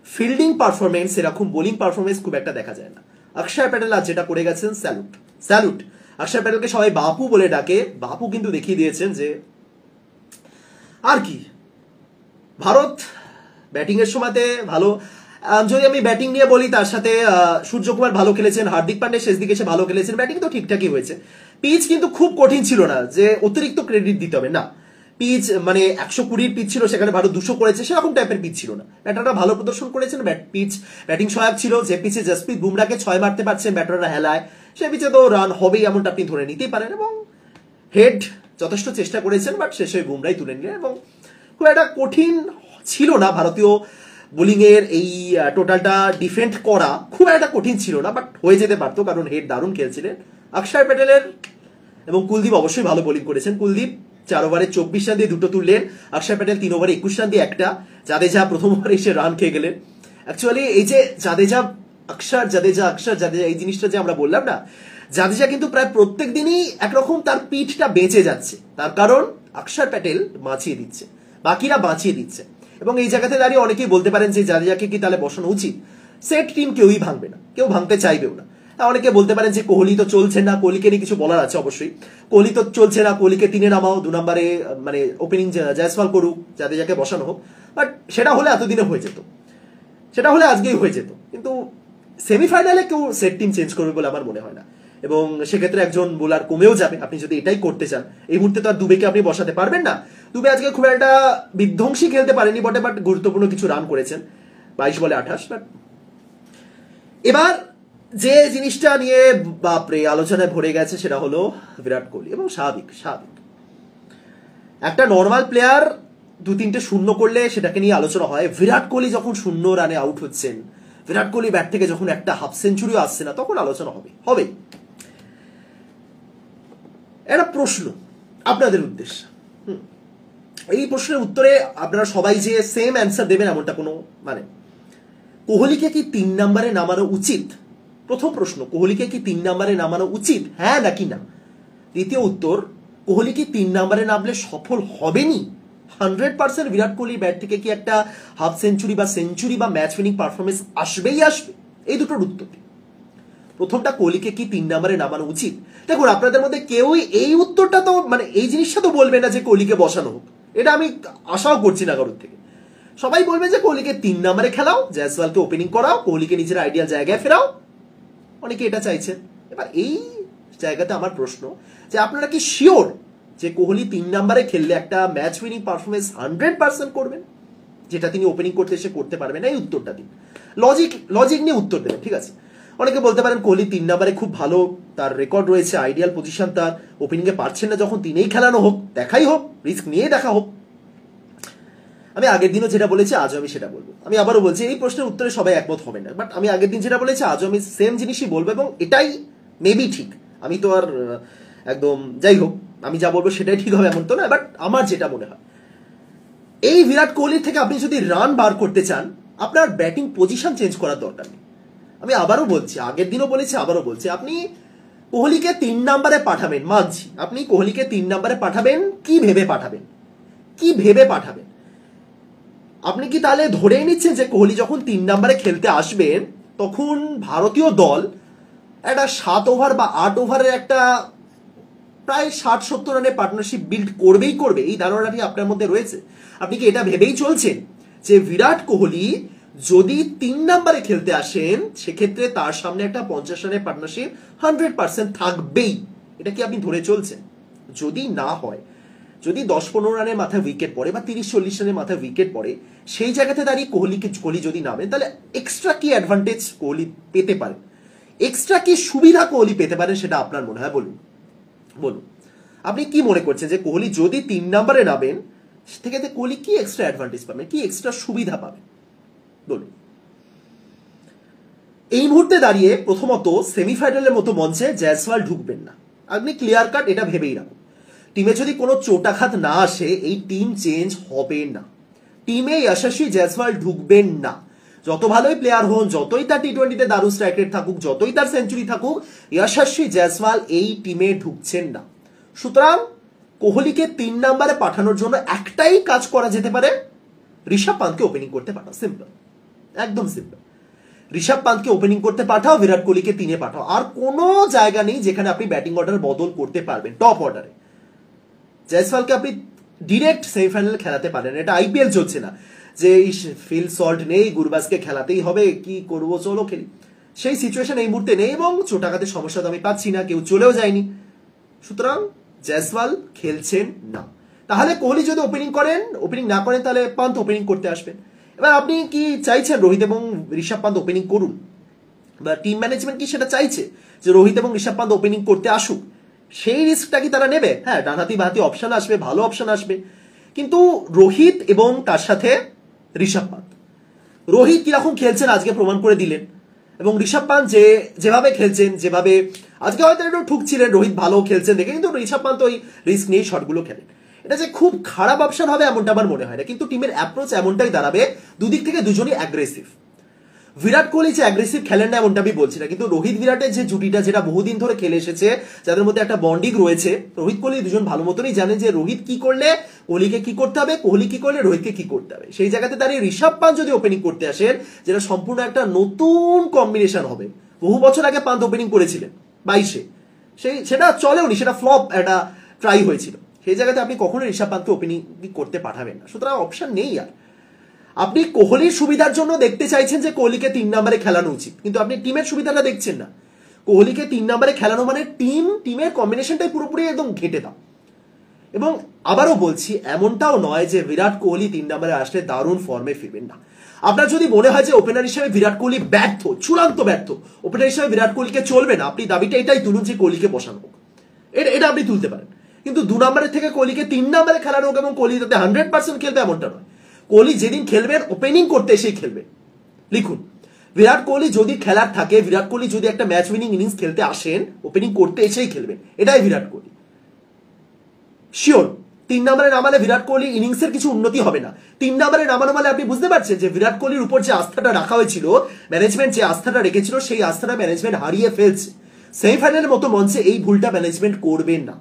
ফিল্ডিং পারফরমেন্স, এরকম বোলিং পারফরমেন্স খুব একটা দেখা যায় না। অক্ষর প্যাটেল আজ যেটা করে গেছেন, স্যালুট। অক্ষর প্যাটেলকে সবাই বাপু বলে ডাকে, বাপু কিন্তু দেখিয়ে দিয়েছেন যে আর কি। ভারত ব্যাটিং এর সময়তে ভালো, যদি আমি ব্যাটিং নিয়ে বলি, তার সাথে সূর্যকুমার ভালো খেলেছেন, হার্দিক পান্ডে শেষ দিকে এসে ভালো খেলেছেন, ব্যাটিং তো ঠিকঠাকই হয়েছে। পিচ কিন্তু খুব কঠিন ছিল না যে অতিরিক্ত ক্রেডিট দিতে হবে, না। পিচ মানে 120 পিচ ছিল, সেখানে ভারত 200 করেছে, সেরকম টাইপের পিচ ছিল না। ব্যাটাররা ভালো প্রদর্শন করেছেন, ব্যাটিং সহায়ক ছিল। যে পিচে জসপ্রীত বুমরাকে 6 মারতে পারছেন ব্যাটাররা হেলায়, সে পিচে তো রান হবেই এমনটা আপনি ধরে নিতেই পারেন। এবং হেড যথেষ্ট চেষ্টা করেছেন, বাট শেষে বুমরাই তুলে নিলেন। এবং খুব একটা কঠিন ছিল না ভারতীয় বোলিং এর এই টোটালটা ডিফেন্ড করা, খুব একটা কঠিন ছিল না, বাট হয়ে যেতে পারতো, কারণ হেড দারুণ খেলছিলেন অক্ষর প্যাটেলের। এবং কুলদীপ অবশ্যই ভালো বোলিং করেছেন। কুলদীপ 4 ওভারে 24 রান দিয়ে 2টো তুললেন, অক্ষর প্যাটেল 3 ওভারে 21 রান দিয়ে একটা। জাদেজা প্রথম ওভারে এসে রান খেয়ে গেলেন। অ্যাকচুয়ালি এই যে জাদেজা এই জিনিসটা যে আমরা বললাম না, জাদেজা কিন্তু প্রায় প্রত্যেক দিনই একরকম তার পিঠটা বেঁচে যাচ্ছে, তার কারণ অক্ষর প্যাটেল বাঁচিয়ে দিচ্ছে, বাকিরা বাঁচিয়ে দিচ্ছে। এবং এই জায়গাতে দাঁড়িয়ে অনেকেই বলতে পারেন যে জাদেজাকে কি তাহলে বসানো উচিত? সেট টিম কেউই ভাঙবে না, কেউ ভাঙতে চাইবেও না। অনেকে বলতে পারেন যে কোহলি তো চলছে না, কোহলিকে নিয়ে কিছু বলার আছে অবশ্যই। কোহলি তো চলছে না, কোহলিকে 3-এ নামাও, 2 নম্বরে মানে ওপেনিং জয়সওয়াল করুক, জাদেজাকে বসানো হোক। বাট সেটা হলে এতদিনে হয়ে যেত, সেটা হলে আজকেই হয়ে যেত। কিন্তু সেমিফাইনালে কেউ সেট টিম চেঞ্জ করবে বলে আমার মনে হয় না। এবং সেক্ষেত্রে একজন বোলার কমেও যাবে আপনি যদি এটাই করতে চান। এই মুহূর্তে তো আর দুবেকে আপনি বসাতে পারবেন না। দুবে আজকে খুব একটা বিধ্বংসী খেলতে পারেনি বটে, বাট গুরুত্বপূর্ণ কিছু রান করেছেন, 22 বলে 28। বাট এবার যে জিনিসটা নিয়ে বাপরে আলোচনায় ভরে গেছে সেটা হলো বিরাট কোহলি। এবং স্বাভাবিক একটা নর্মাল প্লেয়ার 2-3টে শূন্য করলে সেটাকে নিয়ে আলোচনা হয়। বিরাট কোহলি যখন 0 রানে আউট হচ্ছেন, বিরাট কোহলি ব্যাট থেকে যখন একটা হাফ সেঞ্চুরিও আসছে না, তখন আলোচনা হবে। একটা প্রশ্ন আপনাদের উদ্দেশ্যে, এই প্রশ্নের উত্তরে আপনারা সবাই যে সেম অ্যান্সার দেবেন এমনটা কোনো মানে, কোহলিকে কি 3 নম্বরে নামানো উচিত? প্রথম প্রশ্ন, কোহলিকে কি 3 নম্বরে নামানো উচিত, হ্যাঁ নাকি না? দ্বিতীয় উত্তর, কোহলি কি 3 নম্বরে নামলে সফল হবেনি? 100% বিরাট কোহলির ব্যাট থেকে কি একটা হাফ সেঞ্চুরি বা ম্যাচ উইনিং পারফরমেন্স আসবে? এই দুটোর উত্তর। প্রথমটা, কোহলিকে কি 3 নম্বরে নামানো উচিত? দেখুন, আপনাদের মধ্যে কেউই এই উত্তরটা তো মানে এই জিনিসটা তো বলবে না যে কোহলিকে বসানো হোক, এটা আমি আশাও করছি না কারোর থেকে। সবাই বলবে যে কোহলিকে 3 নম্বরে খেলাও, জয়সওয়ালকে ওপেনিং করাও, কোহলিকে নিজের আইডিয়াল জায়গায় ফেরাও। অনেকে এটা চাইছেন। এবার এই জায়গাতে আমার প্রশ্ন যে আপনারা কি শিওর যে কোহলি 3 নম্বরে খেললে একটা ম্যাচ উইনিং পারফরমেন্স 100% করবেন, যেটা তিনি ওপেনিং করতে এসে করতে পারবেন? এই উত্তরটা দিন, লজিক নিয়ে উত্তর দেবেন, ঠিক আছে? অনেকে বলতে পারেন কোহলি 3 নম্বরে খুব ভালো, তার রেকর্ড রয়েছে, আইডিয়াল পজিশন তার, ওপেনিংয়ে পারছেন না যখন 3-এই খেলানো হোক, দেখাই হোক, রিস্ক নিয়ে দেখা হোক। আমি আগের দিনও যেটা বলেছি আজও আমি সেটা বলবো। আমি আবারও বলছি, এই প্রশ্নের উত্তরে সবাই একমত হবে না, বাট আমি আগের দিন যেটা বলেছি আজও আমি সেম জিনিসই বলবো, এবং এটাই মেবি ঠিক। আমি তো আর একদম, যাই হোক, আমি যা বলবো সেটাই ঠিক হবে এমন তো না, বাট আমার যেটা মনে হয়, এই বিরাট কোহলির থেকে আপনি যদি রান বার করতে চান, আপনার ব্যাটিং পজিশন চেঞ্জ করার দরকার নেই। আমি আবারও বলছি, আগের দিনও বলেছি, আবারও বলছি, আপনি কোহলিকে 3 নম্বরে পাঠাবেন, মানছি আপনি কোহলিকে 3 নম্বরে পাঠাবেন, কি ভেবে পাঠাবেন? কি ভেবে পাঠাবেন? আপনি কি তাহলে ধরেই নিচ্ছেন যে কোহলি যখন 3 নম্বরে খেলতে আসবেন তখন ভারতীয় দল একটা 7 ওভার বা 8 ওভারের একটা প্রায় 60-70 রানের পার্টনারশিপ বিল্ড করবেই করবে, এই ধারণাটি আপনার মধ্যে রয়েছে? আপনি কি এটা ভেবেই চলছেন যে বিরাট কোহলি যদি 3 নম্বরে খেলতে আসেন সেক্ষেত্রে তার সামনে একটা 50 রানের পার্টনারশিপ 100% থাকবেই? এটা কি আপনি ধরে চলছেন? যদি না হয়, যদি 10-15 রানের মাথায় উইকেট পড়ে বা 30-40 রানের মাথায় উইকেট পড়ে, সেই জায়গাতে দাঁড়িয়ে কোহলি যদি নামেন তাহলে এক্সট্রা কি অ্যাডভান্টেজ কোহলি পেতে পারেন, এক্সট্রা কি সুবিধা কোহলি পেতে পারেন, সেটা আপনার মনে হয় বলুন? বলুন আপনি কি মনে করছেন যে কোহলি যদি 3 নম্বরে নামেন থেকে কোহলি কি এক্সট্রা অ্যাডভান্টেজ পাবেন, কি এক্সট্রা সুবিধা পাবেন বলুন? এই মুহূর্তে দাঁড়িয়ে প্রথমত সেমিফাইনালের মতো মঞ্চে জয়সওয়াল ঢুকবেন না, আপনি ক্লিয়ার কাট এটা ভেবেই রাখুন। টিমে যদি কোনো চোটাঘাত না আসে এই টিম চেঞ্জ হবে না, টিমে যশস্বী জয়সওয়াল ঢুকবেন না। যত ভালোই প্লেয়ার হন, যতই তার টি-20তে দারুণ স্ট্রাইক রেট থাকুক, যতই তার সেঞ্চুরি থাকুক, যশস্বী জয়সওয়াল এই টিমে ঢুকছেন না। সুতরাং কোহলিকে 3 নম্বরে পাঠানোর জন্য একটাই কাজ করা যেতে পারে, ঋষভ পান্তকে ওপেনিং করতে পাঠাও, সিম্পল, একদম সিম্পল। ঋষভ পান্তকে ওপেনিং করতে পাঠাও, বিরাট কোহলিকে 3-এ পাঠাও। আর কোনো জায়গা নেই যেখানে আপনি ব্যাটিং অর্ডার বদল করতে পারবেন টপ অর্ডারে। জয়সওয়ালকে আপনি ডিরেক্ট সেমিফাইনাল খেলাতে পারেন, এটা আইপিএল চলছে না যে ফিল সল্ট নেই, গুরবাজকে খেলাতেই হবে, কি করবো চলো খেলি, সেই সিচুয়েশন এই মুহূর্তে নেই এবং চোটাঘাতের সমস্যা তো আমি পাচ্ছি না, কেউ চলেও যায়নি। সুতরাং জয়সওয়াল খেলছেন না। তাহলে কোহলি যদি ওপেনিং না করেন তাহলে পান্ত ওপেনিং করতে আসবেন। এবার আপনি কি চাইছেন রোহিত এবং ঋষভ পান্ত ওপেনিং করুন, বা টিম ম্যানেজমেন্ট কি সেটা চাইছে যে রোহিত এবং ঋষভ পান্ত ওপেনিং করতে আসুক? সেই রিস্কটা কি তারা নেবে? হ্যাঁ, ডানহাতি বাহাতি অপশন আসবে, ভালো অপশন আসবে, কিন্তু রোহিত এবং তার সাথে ঋষভ পান্ত, রোহিত কিরকম খেলছেন আজকে প্রমাণ করে দিলেন, এবং ঋষভ পান্ত যেভাবে খেলছেন, যেভাবে আজকে হয়তো একটু ঠুকছিলেন, রোহিত ভালো খেলছেন দেখে, কিন্তু ঋষভ পান্ত ওই রিস্ক নিয়ে শটগুলো খেলেন। এটা যে খুব খারাপ অপশন হবে এমনটা আমার মনে হয় না, কিন্তু টিমের অ্যাপ্রোচ এমনটাই দাঁড়াবে, দুদিক থেকে দুজনই অ্যাগ্রেসিভ। বিরাট কোহলি যে অ্যাগ্রেসিভ খেলেন না এমনটা আমি বলছি না, কিন্তু রোহিত বিরাটের যে জুটিটা যেটা বহুদিন ধরে খেলে এসেছে, যাদের মধ্যে একটা বন্ডিং রয়েছে, রোহিত কোহলি দুজন ভালো মতনই জানেন যে রোহিত কি করলে কোহলিকে কি করতে হবে, কোহলি কি করলে রোহিতকে কি করতে হবে। সেই জায়গাতে দাঁড়িয়ে ঋষভ পান্ত যদি ওপেনিং করতে আসেন, যেটা সম্পূর্ণ একটা নতুন কম্বিনেশন হবে। বহু বছর আগে পান্ত ওপেনিং করেছিলেন 22-এ, সেটা চলেওনি, সেটা ফ্লপ একটা ট্রাই হয়েছিল। সেই জায়গাতে আপনি কখনোই ঋষভ পান্তকে ওপেনিং করতে পাঠাবেন না, সুতরাং অপশন নেই আর। আপনি কোহলির সুবিধার জন্য দেখতে চাইছেন যে কোহলিকে 3 নম্বরে খেলানো উচিত, কিন্তু আপনি টিমের সুবিধাটা দেখছেন না। কোহলিকে 3 নম্বরে খেলানো মানে টিমের কম্বিনেশনটাই পুরোপুরি একদম ঘেটে দাও। এবং আবারও বলছি, এমনটাও নয় যে বিরাট কোহলি 3 নম্বরে আসলে দারুণ ফর্মে ফিরবেন না। আপনার যদি মনে হয় যে ওপেনার হিসেবে বিরাট কোহলি ব্যর্থ, চূড়ান্ত ব্যর্থ, ওপেনার হিসেবে বিরাট কোহলিকে চলবে না, আপনি দাবিটা এটাই তুলুন যে কোহলিকে বসানো হোক, এটা আপনি তুলতে পারেন। কিন্তু 2 নম্বরের থেকে কোহলিকে 3 নম্বরে খেলানো হোক এবং কোহলি তাতে 100% খেলবে এমনটা নয়। কোহলি যেদিন খেলবেন ওপেনিং করতে এসেই খেলবে। লিখুন, বিরাট কোহলি যদি খেলার থাকে, বিরাট কোহলি যদি একটা ম্যাচ উইনিং ইনিংস খেলতে আসেন, ওপেনিং করতে এসেই খেলবেন, এটাই বিরাট কোহলি শিওর। 3 নম্বরে নামালে বিরাট কোহলি ইনিংসের কিছু উন্নতি হবে না। 3 নম্বরে নামানো মানে আপনি বুঝতে পারছেন যে বিরাট কোহলির উপর যে আস্থাটা রাখা হয়েছিল, ম্যানেজমেন্ট যে আস্থাটা রেখেছিল, সেই আস্থাটা ম্যানেজমেন্ট হারিয়ে ফেলছে। সেমিফাইনালের মতো মঞ্চে এই ভুলটা ম্যানেজমেন্ট করবেন না।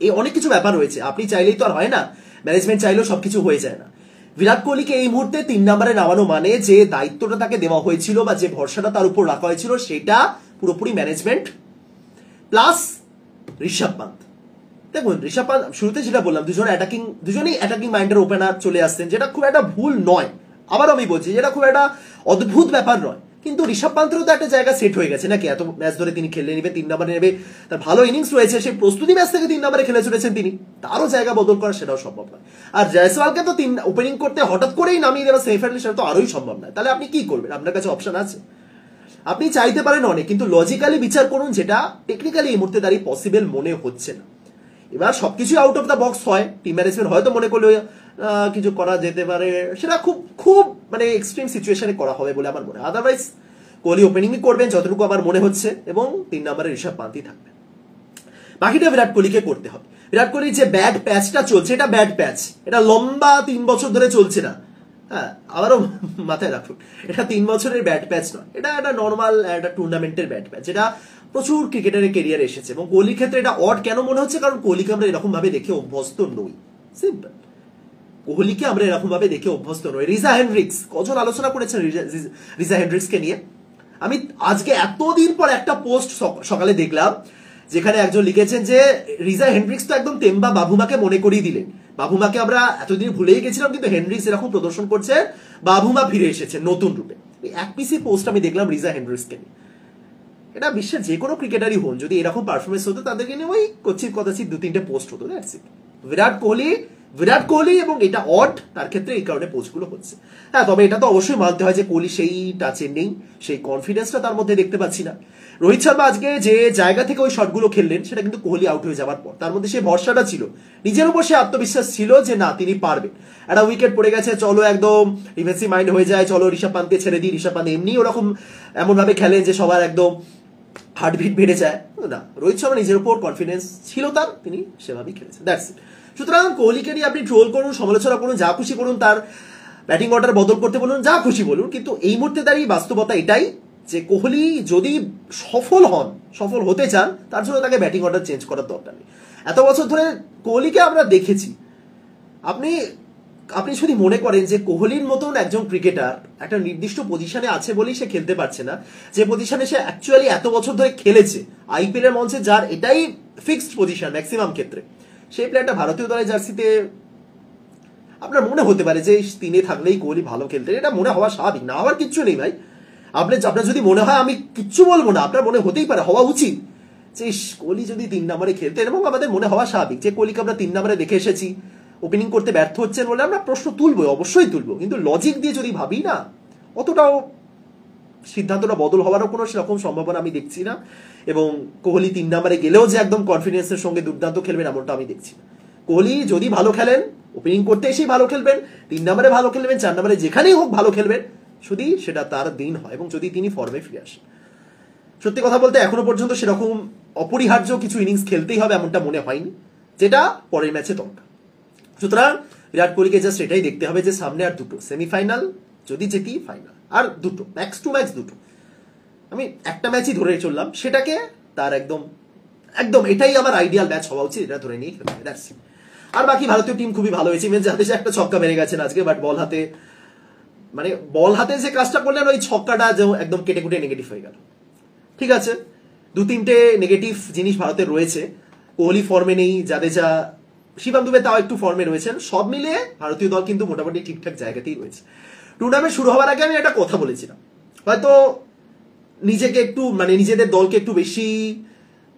এই অনেক কিছু ব্যাপার রয়েছে, আপনি চাইলেই তো আর হয় না, ম্যানেজমেন্ট চাইলেও সবকিছু হয়ে যায় না। বিরাট কোহলিকে এই মুহূর্তে 3 নম্বরে নামানো মানে যে দায়িত্বটা তাকে দেওয়া হয়েছিল বা যে ভরসাটা তার উপর রাখা হয়েছিল, সেটা পুরোপুরি ম্যানেজমেন্ট প্লাস ঋষভ পান্ত। দেখুন, ঋষভ পান্ত শুরুতে যেটা বললাম, দুজনেই অ্যাটাকিং মাইন্ডের ওপেনার চলে আসছেন, যেটা খুব একটা ভুল নয়। আবার আমি বলছি, যেটা খুব একটা অদ্ভুত ব্যাপার নয়, কিন্তু ঋষভ পান্তেরও তো একটা জায়গা সেট হয়ে গেছে নাকি, এত ম্যাচ ধরে তিনি খেলে নেবে, 3 নম্বরে নেবে, তার ভালো ইনিংস রয়েছে, সেই প্রস্তুতি ম্যাচ থেকে 3 নম্বরে খেলে চলেছেন তিনি, তারও জায়গা বদল করা সেটাও সম্ভব নয়। আর জয়সওয়ালকে তো ওপেনিং করতে হঠাৎ করেই নামিয়ে দেওয়া সেমিফাইনাল, সেটা তো আরোই সম্ভব নয়। তাহলে আপনি কি করবেন? আপনার কাছে অপশন আছে, আপনি চাইতে পারেন অনেক, কিন্তু লজিক্যালি বিচার করুন, যেটা টেকনিক্যালি এই মুহূর্তে দাঁড়িয়ে পসিবল মনে হচ্ছে না। এবার সবকিছু আউট অফ দ্য বক্স হয়, টিম ম্যানেজমেন্ট হয়তো মনে করলে কিছু করা যেতে পারে, সেটা খুব খুব মানে এক্সট্রিম সিচুয়েশনে করা হবে বলে আমার মনে হয়। আদারওয়াইজ কোহলি ওপেনিংই করবেন যতটুকু আমার মনে হচ্ছে, এবং 3 নম্বরে ঋষভ পান্তই থাকবে। বাকিটা বিরাট কোহলিকে করতে হবে। বিরাট কোহলির যে ব্যাড প্যাচটা চলছে, এটা ব্যাড প্যাচ, এটা লম্বা 3 বছর ধরে চলছে না, হ্যাঁ, আবারও মাথায় রাখুন, এটা 3 বছরের ব্যাট প্যাচ নয়, এটা একটা নর্মাল একটা টুর্নামেন্টের ব্যাট প্যাচ, যেটা প্রচুর ক্রিকেটারের কেরিয়ার এসেছে। এবং কোহলির ক্ষেত্রে এটা অড কেন মনে হচ্ছে, কারণ কোহলিকে আমরা এরকম ভাবে দেখে অভ্যস্ত নই। সিম্পল, কোহলিকে আমরা এরকম ভাবে দেখে অভ্যস্ত নই। রিজা হেন্ড্রিক্স, কজন আলোচনা করেছেন রিজা হেন্ড্রিক্সকে নিয়ে? আমি আজকে এতদিন পর একটা পোস্ট সকালে দেখলাম, যেখানে একজন লিখেছেন যে রিজা হেন্ড্রিক্স তো একদম তেম্বা বাবুমাকে মনে করিয়ে দিলেন। বাবুমাকে আমরা এতদিন ভুলেই গেছিলাম, কিন্তু হেন্ড্রিক্স এরকম প্রদর্শন করছে, বাবুমা ফিরে এসেছে নতুন রূপে। এক পিসি পোস্ট আমি দেখলাম রিজা হেন্ড্রিক্সকে নিয়ে। এটা বিশ্বের যে কোনো ক্রিকেটারই হন, যদি এরকম পারফরমেন্স হতো, তাদেরকে নিয়ে ওই কচিত কথাচিত 2-3টে পোস্ট হতো। বিরাট কোহলি এবং এটা অড, তার ক্ষেত্রে এই কারণে পোস্টগুলো হচ্ছে। হ্যাঁ, তবে এটা তো অবশ্যই মানতে হয় যে কোহলি সেই টাচে নেই, সেই কনফিডেন্সটা তার মধ্যে দেখতে পাচ্ছি না। রোহিত শর্মা আজকে যে জায়গা থেকে ওই শটগুলো খেললেন, সেটা কিন্তু কোহলি আউট হয়ে যাওয়ার পর তার মধ্যে সেই ভরসাটা ছিল, নিজের উপর সে আত্মবিশ্বাস ছিল যে না, তিনি পারবেন। একটা উইকেট পড়ে গেছে, চলো একদম ডিফেন্সিভ মাইন্ড হয়ে যায়, চলো ঋষভ পান্তকে ছেড়ে দিই। ঋষভ পান্ত এমনি ওরকম এমন ভাবে খেলেন যে সবার একদম হার্টবিট বেড়ে যায় না। রোহিত শর্মা নিজের উপর কনফিডেন্স ছিল তার, তিনি সেভাবেই খেলেছেন, দ্যাটস ইট। সুতরাং কোহলিকে নিয়ে আপনি ট্রোল করুন, সমালোচনা করুন, যা খুশি করুন, তার ব্যাটিং অর্ডার বদল করতে বলুন, যা খুশি বলুন, কিন্তু এই মুহূর্তে দাঁড়িয়ে বাস্তবতা এটাই যে কোহলি যদি সফল হতে চান, তার জন্য তাকে ব্যাটিং অর্ডার চেঞ্জ করার দরকার নেই। এত বছর ধরে কোহলিকে আমরা দেখেছি। আপনি যদি মনে করেন যে কোহলির মতন একজন ক্রিকেটার একটা নির্দিষ্ট পজিশনে আছে বলেই সে খেলতে পারছে না, যে পজিশনে সে অ্যাকচুয়ালি এত বছর ধরে খেলেছে আইপিএল এর মঞ্চে, যার এটাই ফিক্সড পজিশন ম্যাক্সিমাম ক্ষেত্রে, সেই প্লেয়ারটা ভারতীয় দলের জার্সিতে, আপনার মনে হতে পারে যে তিনি থাকলেই কোহলি ভালো খেলতেন। এটা মনে হওয়া স্বাভাবিক, না হওয়ার কিচ্ছু নেই ভাই। আপনার যদি মনে হয়, আমি কিচ্ছু বলবো না, আপনার মনে হতেই পারে, হওয়া উচিত যে কোহলি যদি 3 নম্বরে খেলতেন, এবং আমাদের মনে হওয়া স্বাভাবিক যে কোহলিকে আমরা 3 নম্বরে দেখে এসেছি, ওপেনিং করতে ব্যর্থ হচ্ছেন বলে আমরা প্রশ্ন তুলবো, অবশ্যই তুলবো, কিন্তু লজিক দিয়ে যদি ভাবি না, অতটাও সিদ্ধান্তটা বদল হওয়ারও কোনো সেরকম সম্ভাবনা আমি দেখছি না। এবং কোহলি 3 নম্বরে গেলেও যে একদম কনফিডেন্সের সঙ্গে দুর্দান্ত খেলবেন, এমনটা আমি দেখছি না। কোহলি যদি ভালো খেলেন, ওপেনিং করতে এসেই ভালো খেলবেন, 3 নম্বরে ভালো খেলবেন, 4 নম্বরে যেখানেই হোক ভালো খেলবেন, যদি সেটা তার দিন হয় এবং যদি তিনি ফর্মে ফিরে আসেন। সত্যি কথা বলতে এখনো পর্যন্ত সেরকম অপরিহার্য কিছু ইনিংস খেলতেই হবে এমনটা মনে হয়নি, যেটা পরের ম্যাচে দরকার। সুতরাং বিরাট কোহলিকে জাস্ট এটাই দেখতে হবে যে সামনে আর দুটো সেমিফাইনাল, যদি যেটি ফাইনাল, আর দুটো ম্যাক্স টু ম্যাক্স দুটো, আমি একটা ম্যাচই ধরে চললাম, সেটাকে তার একদম এটাই আমার আইডিয়াল ম্যাচ হওয়া উচিত, এটা ধরে নিয়ে খেলতে হবে। আর বাকি ভারতীয় টিম খুবই ভালো হয়েছে, যাতে সে একটা ছক্কা মেরে গেছেন আজকে, বাট বল হাতে যে কাজটা করলেন, ওই ছক্কাটা যে একদম কেটে কুটে নেগেটিভ হয়ে গেল। ঠিক আছে, 2-3টে নেগেটিভ জিনিস ভারতের রয়েছে। কোহলি ফর্মে নেই, জাদেজা, শিবম দুবে তাও একটু ফর্মে রয়েছেন, সব মিলে ভারতীয় দল কিন্তু মোটামুটি ঠিকঠাক জায়গাতেই রয়েছে। টুর্নামেন্ট শুরু হওয়ার আগে আমি একটা কথা বলেছিলাম, হয়তো নিজেকে একটু নিজেদের দলকে একটু বেশি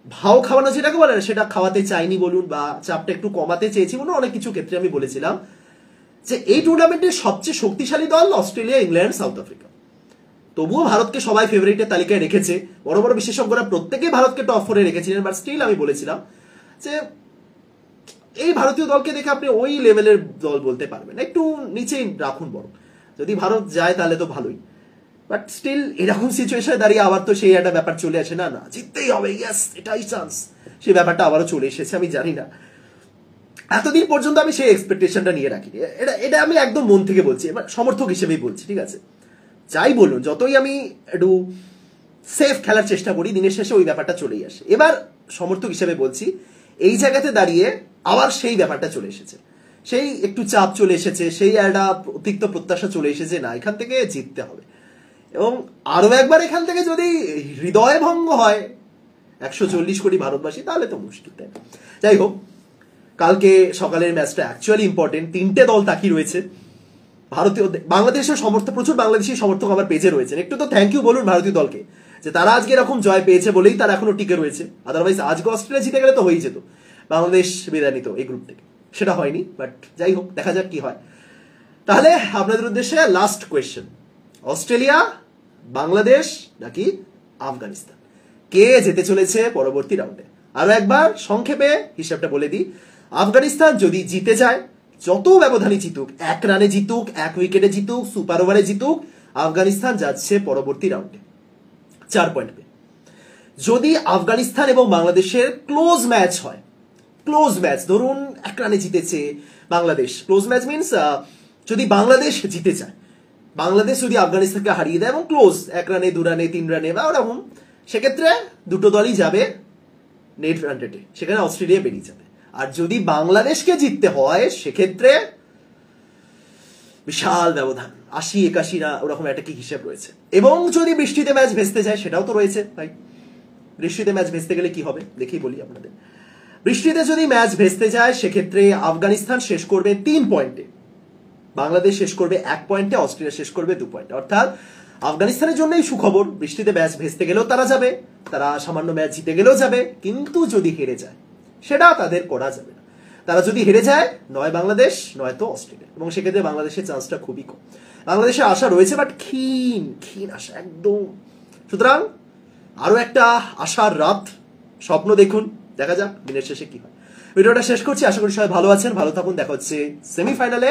ভাও খাওয়ানো যেটাকে বলে, সেটা খাওয়াতে চাইনি বলুন, বা চাপটা একটু কমাতে চেয়েছি বলুন, অনেক কিছু ক্ষেত্রে আমি বলেছিলাম যে এই টুর্নামেন্টের সবচেয়ে শক্তিশালী দল অস্ট্রেলিয়া, ইংল্যান্ড, সাউথ আফ্রিকা। তবুও ভারতকে সবাই ফেভারিটের তালিকায় রেখেছে, বড় বড় বিশেষজ্ঞরা প্রত্যেকেই ভারতকে টপ 4-এ রেখেছিলেন, বাট স্টিল আমি বলেছিলাম যে এই ভারতীয় দলকে দেখে আপনি ওই লেভেলের দল বলতে পারবেন, একটু নিচেই রাখুন বরং। যদি ভারত যায় তাহলে তো ভালোই, বাট স্টিল এরকম সিচুয়েশনে দাঁড়িয়ে আবার তো সেই একটা ব্যাপার চলে আসে, না জিততেই হবে, ইয়েস এটাই চান্স, সেই ব্যাপারটা আবারও চলে এসেছে। আমি জানি না, এতদিন পর্যন্ত আমি সেই এক্সপেকটেশনটা নিয়ে রাখিনি, এটা আমি একদম মন থেকে বলছি, সমর্থক হিসেবেই বলছি, ঠিক আছে? যাই বলুন, যতই আমি একটু সেফ খেলার চেষ্টা করি, দিনের শেষে ওই ব্যাপারটা চলেই আসে। এবার সমর্থক হিসেবে বলছি, এই জায়গাতে দাঁড়িয়ে আবার সেই ব্যাপারটা চলে এসেছে, সেই একটু চাপ চলে এসেছে, সেই একটা অতিরিক্ত প্রত্যাশা চলে এসেছে, না এখান থেকে জিততে হবে। এবং আরো একবার এখান থেকে যদি হৃদয় ভঙ্গ হয় 140 কোটি ভারতবাসী, তাহলে তো মুশকিল, তাই না? যাই হোক, কালকে সকালের ম্যাচটা অ্যাকচুয়ালি ইম্পর্টেন্ট। 3টে দল তাকিয়ে রয়েছে, ভারতীয় বাংলাদেশের প্রচুর বাংলাদেশি সমর্থক আমার পেজে রয়েছেন। একটু তো থ্যাংক ইউ বলুন ভারতীয় দলকে, যে তারা আজকে এরকম জয় পেয়েছে বলেই তারা এখনো টিকে রয়েছে। আদারওয়াইজ আজকে অস্ট্রেলিয়া জিতে গেলে তো হয়েই যেত, বাংলাদেশ বিদায় নিত এই গ্রুপ থেকে, সেটা হয়নি। বাট যাই হোক, দেখা যাক কি হয়। তাহলে আপনাদের উদ্দেশ্যে লাস্ট কোয়েশ্চেন, অস্ট্রেলিয়া, বাংলাদেশ নাকি আফগানিস্তান, কে যেতে চলেছে পরবর্তী রাউন্ডে? আরো একবার সংক্ষেপে হিসাবটা বলে দিই, আফগানিস্তান যদি জিতে যায়, যত ব্যবধানই জিতুক, 1 রানে জিতুক, 1 উইকেটে জিতুক, সুপার ওভারে জিতুক, আফগানিস্তান যাচ্ছে পরবর্তী রাউন্ডে 4 পয়েন্ট পেয়ে। যদি আফগানিস্তান এবং বাংলাদেশের ক্লোজ ম্যাচ হয়, ক্লোজ ম্যাচ, ধরুন 1 রানে জিতেছে বাংলাদেশ, ক্লোজ ম্যাচ মিনস যদি বাংলাদেশ জিতে যায়, বাংলাদেশ যদি আফগানিস্তানকে হারিয়ে দেয় এবং ক্লোজ 1 রানে 2 রানে 3 রানে বা ওরকম, সেক্ষেত্রে দুটো দলই যাবে নেট রান রেটে, সেখানে অস্ট্রেলিয়া বেরিয়ে যাবে। আর যদি বাংলাদেশকে জিততে হয় সেক্ষেত্রে বিশাল ব্যবধান, 80-81 না ওরকম একটা কি হিসাব রয়েছে। এবং যদি বৃষ্টিতে ম্যাচ ভেস্তে যায় সেটাও তো রয়েছে ভাই। বৃষ্টিতে ম্যাচ ভেস্তে গেলে কি হবে দেখেই বলি আপনাদের। বৃষ্টিতে যদি ম্যাচ ভেস্তে যায় সেক্ষেত্রে আফগানিস্তান শেষ করবে 3 পয়েন্টে, বাংলাদেশ শেষ করবে 1 পয়েন্টে, অস্ট্রেলিয়া শেষ করবে 2 পয়েন্টে। অর্থাৎ আফগানিস্তানের জন্যই সুখবর, বৃষ্টিতে ম্যাচ ভেস্তে গেলেও তারা যাবে, তারা সামান্য ম্যাচ জিতে গেলেও যাবে। কিন্তু যদি হেরে যায় সেটা তাদের করা যাবে না। তারা যদি হেরে যায় নয় বাংলাদেশ নয়তো অস্ট্রেলিয়া, এবং সেক্ষেত্রে বাংলাদেশের চান্সটা খুবই কম। বাংলাদেশের আশা রয়েছে বাট ক্ষীণ আশা একদম। সুতরাং আরো একটা আশার রাত, স্বপ্ন দেখুন, দেখা যাক দিনের শেষে কি হয়। ভিডিওটা শেষ করছি, আশা করি সবাই ভালো আছেন, ভালো থাকুন। দেখা হচ্ছে সেমিফাইনালে,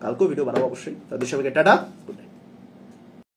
কালকেও ভিডিও বানাবো অবশ্যই। তাদের সবাইকে টাটা, গুড নাইট।